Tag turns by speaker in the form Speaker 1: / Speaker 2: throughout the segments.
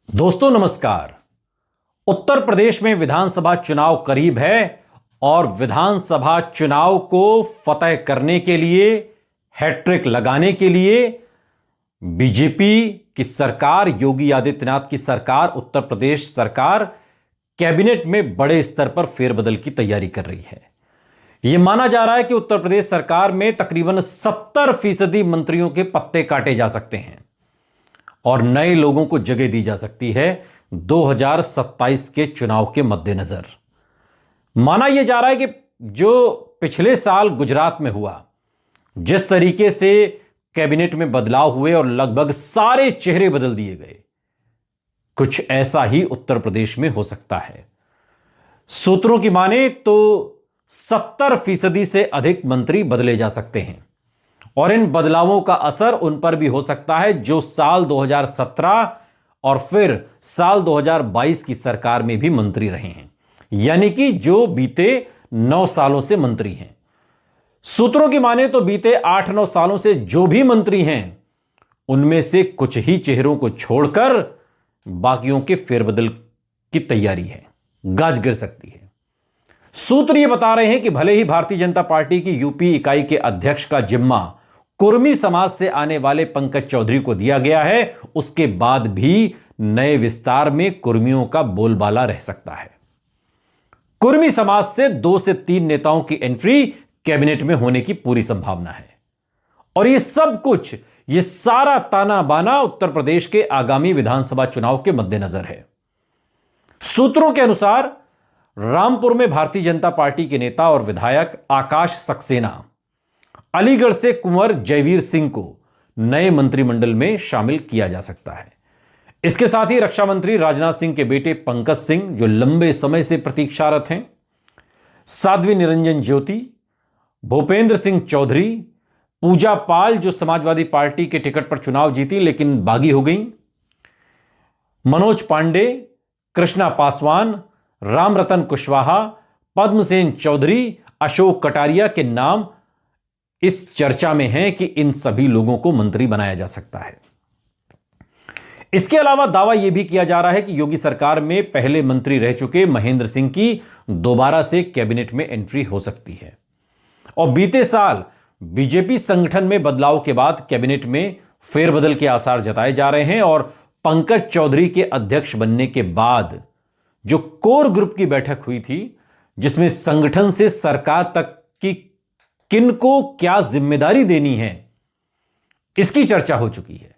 Speaker 1: दोस्तों नमस्कार। उत्तर प्रदेश में विधानसभा चुनाव करीब है और विधानसभा चुनाव को फतह करने के लिए, हैट्रिक लगाने के लिए बीजेपी की सरकार, योगी आदित्यनाथ की सरकार, उत्तर प्रदेश सरकार कैबिनेट में बड़े स्तर पर फेरबदल की तैयारी कर रही है। यह माना जा रहा है कि उत्तर प्रदेश सरकार में तकरीबन 70% मंत्रियों के पत्ते काटे जा सकते हैं और नए लोगों को जगह दी जा सकती है 2027 के चुनाव के मद्देनजर। माना यह जा रहा है कि जो पिछले साल गुजरात में हुआ, जिस तरीके से कैबिनेट में बदलाव हुए और लगभग सारे चेहरे बदल दिए गए, कुछ ऐसा ही उत्तर प्रदेश में हो सकता है। सूत्रों की माने तो 70% से अधिक मंत्री बदले जा सकते हैं और इन बदलावों का असर उन पर भी हो सकता है जो साल 2017 और फिर साल 2022 की सरकार में भी मंत्री रहे हैं, यानी कि जो बीते 9 सालों से मंत्री हैं। सूत्रों की माने तो बीते 8-9 सालों से जो भी मंत्री हैं, उनमें से कुछ ही चेहरों को छोड़कर बाकियों के फेरबदल की तैयारी है, गाज गिर सकती है। सूत्र यह बता रहे हैं कि भले ही भारतीय जनता पार्टी की यूपी इकाई के अध्यक्ष का जिम्मा कुर्मी समाज से आने वाले पंकज चौधरी को दिया गया है, उसके बाद भी नए विस्तार में कुर्मियों का बोलबाला रह सकता है। कुर्मी समाज से 2 से 3 नेताओं की एंट्री कैबिनेट में होने की पूरी संभावना है और यह सब कुछ, यह सारा ताना बाना उत्तर प्रदेश के आगामी विधानसभा चुनाव के मद्देनजर है। सूत्रों के अनुसार रामपुर में भारतीय जनता पार्टी के नेता और विधायक आकाश सक्सेना, अलीगढ़ से कुंवर जयवीर सिंह को नए मंत्रिमंडल में शामिल किया जा सकता है। इसके साथ ही रक्षा मंत्री राजनाथ सिंह के बेटे पंकज सिंह, जो लंबे समय से प्रतीक्षारत हैं, साध्वी निरंजन ज्योति, भूपेंद्र सिंह चौधरी, पूजा पाल जो समाजवादी पार्टी के टिकट पर चुनाव जीती लेकिन बागी हो गई, मनोज पांडे, कृष्णा पासवान, रामरतन कुशवाहा, पद्मसेन चौधरी, अशोक कटारिया के नाम इस चर्चा में है कि इन सभी लोगों को मंत्री बनाया जा सकता है। इसके अलावा दावा यह भी किया जा रहा है कि योगी सरकार में पहले मंत्री रह चुके महेंद्र सिंह की दोबारा से कैबिनेट में एंट्री हो सकती है और बीते साल बीजेपी संगठन में बदलाव के बाद कैबिनेट में फेरबदल के आसार जताए जा रहे हैं और पंकज चौधरी के अध्यक्ष बनने के बाद जो कोर ग्रुप की बैठक हुई थी, जिसमें संगठन से सरकार तक की किनको क्या जिम्मेदारी देनी है, इसकी चर्चा हो चुकी है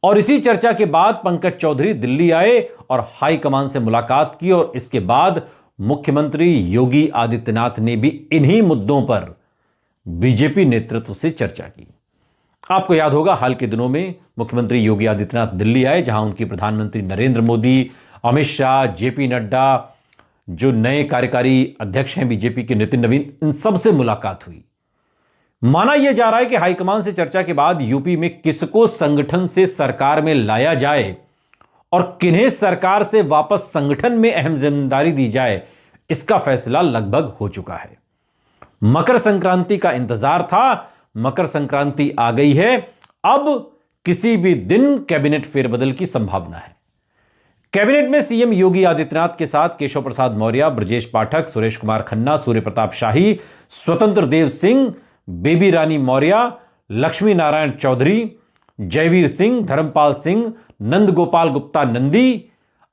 Speaker 1: और इसी चर्चा के बाद पंकज चौधरी दिल्ली आए और हाईकमान से मुलाकात की और इसके बाद मुख्यमंत्री योगी आदित्यनाथ ने भी इन्हीं मुद्दों पर बीजेपी नेतृत्व से चर्चा की। आपको याद होगा, हाल के दिनों में मुख्यमंत्री योगी आदित्यनाथ दिल्ली आए, जहां उनकी प्रधानमंत्री नरेंद्र मोदी, अमित शाह, जेपी नड्डा, जो नए कार्यकारी अध्यक्ष हैं बीजेपी के नितिन नवीन, इन सबसे मुलाकात हुई। माना यह जा रहा है कि हाईकमान से चर्चा के बाद यूपी में किसको संगठन से सरकार में लाया जाए और किन्हें सरकार से वापस संगठन में अहम जिम्मेदारी दी जाए, इसका फैसला लगभग हो चुका है। मकर संक्रांति का इंतजार था, मकर संक्रांति आ गई है, अब किसी भी दिन कैबिनेट फेरबदल की संभावना है। कैबिनेट में सीएम योगी आदित्यनाथ के साथ केशव प्रसाद मौर्य, ब्रजेश पाठक, सुरेश कुमार खन्ना, सूर्य प्रताप शाही, स्वतंत्र देव सिंह, बेबी रानी मौर्य, लक्ष्मी नारायण चौधरी, जयवीर सिंह, धर्मपाल सिंह, नंद गोपाल गुप्ता नंदी,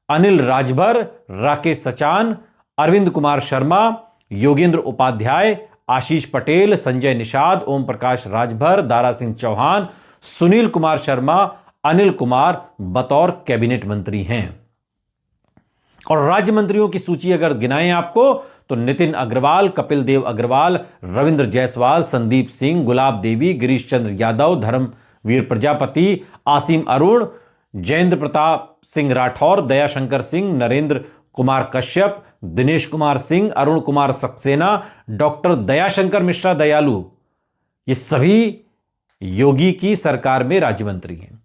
Speaker 1: अनिल राजभर, राकेश सचान, अरविंद कुमार शर्मा, योगेंद्र उपाध्याय, आशीष पटेल, संजय निषाद, ओम प्रकाश राजभर, दारा सिंह चौहान, सुनील कुमार शर्मा, अनिल कुमार बतौर कैबिनेट मंत्री हैं। और राज्य मंत्रियों की सूची अगर गिनाएं आपको तो नितिन अग्रवाल, कपिल देव अग्रवाल, रविंद्र जायसवाल, संदीप सिंह, गुलाब देवी, गिरीश चंद्र यादव, धर्मवीर प्रजापति, आसिम अरुण, जयेंद्र प्रताप सिंह राठौर, दयाशंकर सिंह, नरेंद्र कुमार कश्यप, दिनेश कुमार सिंह, अरुण कुमार सक्सेना, डॉक्टर दयाशंकर मिश्रा दयालु, ये सभी योगी की सरकार में राज्य मंत्री हैं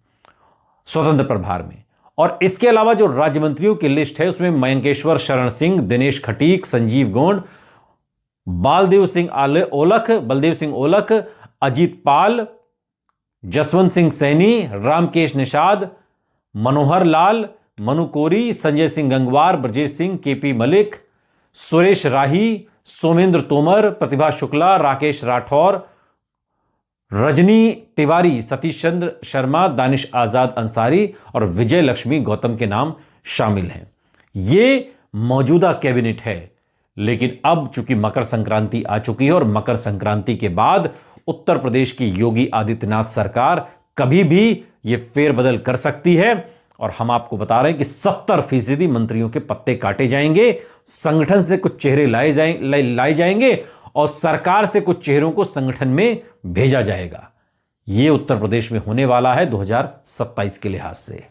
Speaker 1: स्वतंत्र प्रभार में। और इसके अलावा जो राज्य मंत्रियों की लिस्ट है उसमें मयंकेश्वर शरण सिंह, दिनेश खटीक, संजीव गोंड, बलदेव सिंह ओलख, अजीत पाल, जसवंत सिंह सैनी, रामकेश निषाद, मनोहर लाल, मनु कोरी, संजय सिंह गंगवार, ब्रजेश सिंह, केपी मलिक, सुरेश राही, सोमेंद्र तोमर, प्रतिभा शुक्ला, राकेश राठौर, रजनी तिवारी, सतीश चंद्र शर्मा, दानिश आजाद अंसारी और विजय लक्ष्मी गौतम के नाम शामिल हैं। यह मौजूदा कैबिनेट है, लेकिन अब चूंकि मकर संक्रांति आ चुकी है और मकर संक्रांति के बाद उत्तर प्रदेश की योगी आदित्यनाथ सरकार कभी भी यह फेरबदल कर सकती है और हम आपको बता रहे हैं कि 70% मंत्रियों के पत्ते काटे जाएंगे, संगठन से कुछ चेहरे लाए जाएंगे और सरकार से कुछ चेहरों को संगठन में भेजा जाएगा। यह उत्तर प्रदेश में होने वाला है 2027 के लिहाज से।